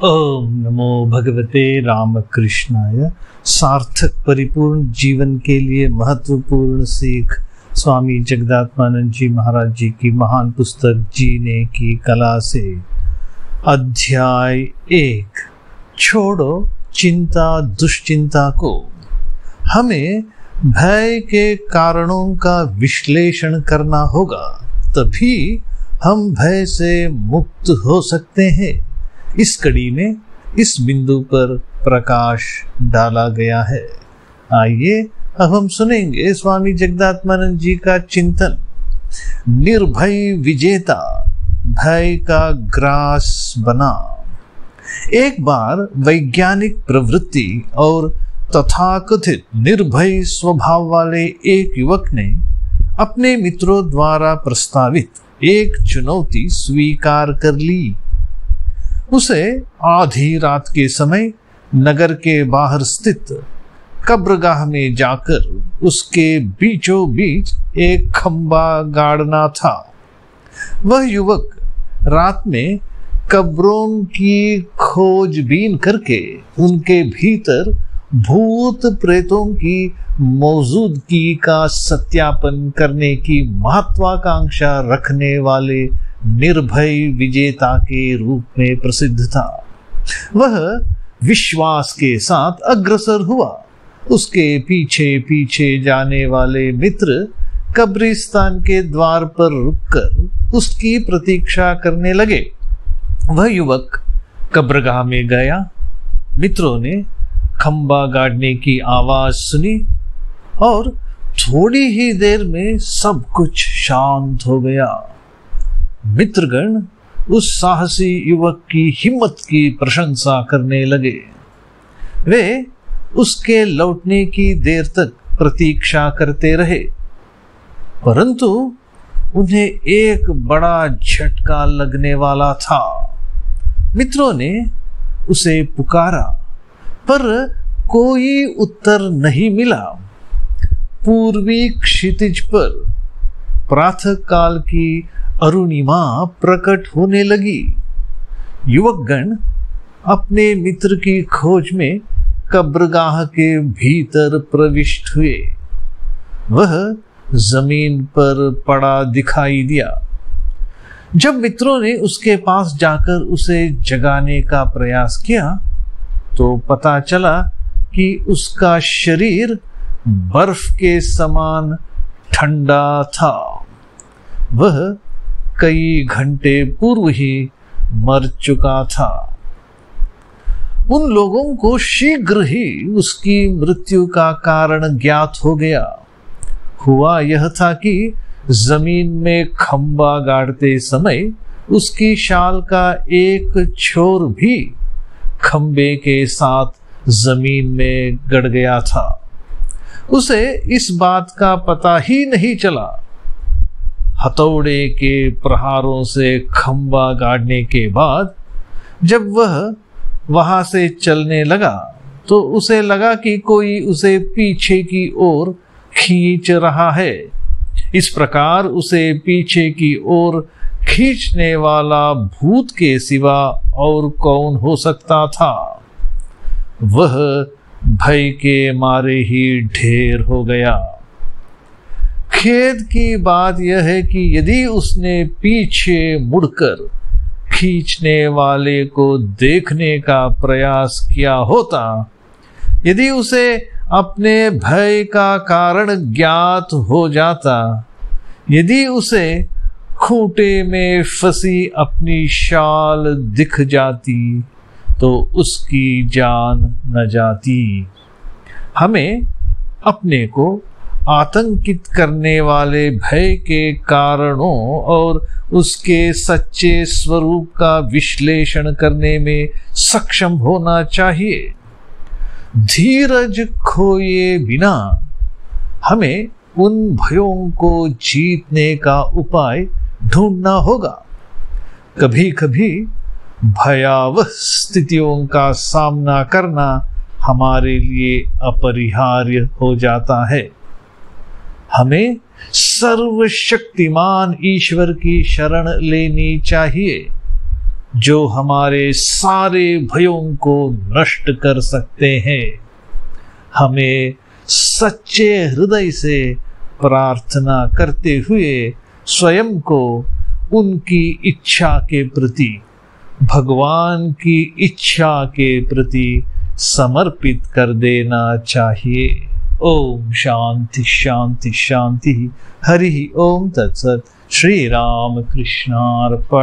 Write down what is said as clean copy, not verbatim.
ओम नमो भगवते रामकृष्णाय। सार्थक परिपूर्ण जीवन के लिए महत्वपूर्ण सीख स्वामी जगदात्मानंद जी महाराज जी की महान पुस्तक जीने की कला से। अध्याय 1, छोड़ो चिंता दुश्चिंता को। हमें भय के कारणों का विश्लेषण करना होगा, तभी हम भय से मुक्त हो सकते हैं। इस कड़ी में इस बिंदु पर प्रकाश डाला गया है। आइए अब हम सुनेंगे स्वामी जगदात्मानंद जी का चिंतन। निर्भय विजेता भय का ग्रास बना। एक बार वैज्ञानिक प्रवृत्ति और तथाकथित निर्भय स्वभाव वाले एक युवक ने अपने मित्रों द्वारा प्रस्तावित एक चुनौती स्वीकार कर ली। उसे आधी रात के समय नगर के बाहर स्थित कब्रगाह में जाकर उसके बीचों बीच एक खंबा गाड़ना था। वह युवक रात में कब्रों की खोजबीन करके उनके भीतर भूत प्रेतों की मौजूदगी का सत्यापन करने की महत्वाकांक्षा रखने वाले निर्भय विजेता के रूप में प्रसिद्ध था। वह विश्वास के साथ अग्रसर हुआ। उसके पीछे पीछे जाने वाले मित्र कब्रिस्तान के द्वार पर रुककर उसकी प्रतीक्षा करने लगे। वह युवक कब्रगाह में गया। मित्रों ने खंबा गाड़ने की आवाज सुनी और थोड़ी ही देर में सब कुछ शांत हो गया। मित्रगण उस साहसी युवक की हिम्मत की प्रशंसा करने लगे। वे उसके लौटने की देर तक प्रतीक्षा करते रहे, परंतु उन्हें एक बड़ा झटका लगने वाला था। मित्रों ने उसे पुकारा, पर कोई उत्तर नहीं मिला। पूर्वी क्षितिज पर प्रातः काल की अरुणिमा प्रकट होने लगी। युवकगण अपने मित्र की खोज में कब्रगाह के भीतर प्रविष्ट हुए। वह जमीन पर पड़ा दिखाई दिया। जब मित्रों ने उसके पास जाकर उसे जगाने का प्रयास किया तो पता चला कि उसका शरीर बर्फ के समान ठंडा था। वह कई घंटे पूर्व ही मर चुका था। उन लोगों को शीघ्र ही उसकी मृत्यु का कारण ज्ञात हो गया। हुआ यह था कि जमीन में खंबा गाड़ते समय उसकी शाल का एक छोर भी खंबे के साथ जमीन में गड़ गया था। उसे इस बात का पता ही नहीं चला। हथौड़े के प्रहारों से खंबा गाड़ने के बाद जब वह वहां से चलने लगा तो उसे लगा कि कोई उसे पीछे की ओर खींच रहा है। इस प्रकार उसे पीछे की ओर खींचने वाला भूत के सिवा और कौन हो सकता था। वह भय के मारे ही ढेर हो गया। खेद की बात यह है कि यदि उसने पीछे मुड़कर खींचने वाले को देखने का प्रयास किया होता, यदि उसे अपने भय का कारण ज्ञात हो जाता, यदि उसे खूंटे में फंसी अपनी शाल दिख जाती तो उसकी जान न जाती। हमें अपने को आतंकित करने वाले भय के कारणों और उसके सच्चे स्वरूप का विश्लेषण करने में सक्षम होना चाहिए। धीरज खोए बिना हमें उन भयों को जीतने का उपाय ढूंढना होगा। कभी कभी भयावह स्थितियों का सामना करना हमारे लिए अपरिहार्य हो जाता है। हमें सर्वशक्तिमान ईश्वर की शरण लेनी चाहिए। जो हमारे सारे भयों को नष्ट कर सकते हैं। हमें सच्चे हृदय से प्रार्थना करते हुए स्वयं को उनकी इच्छा के प्रति, भगवान की इच्छा के प्रति समर्पित कर देना चाहिए। ओम शांति शांति शांति। हरि ओम तत्सत। श्री राम कृष्णार्पणमस्तु।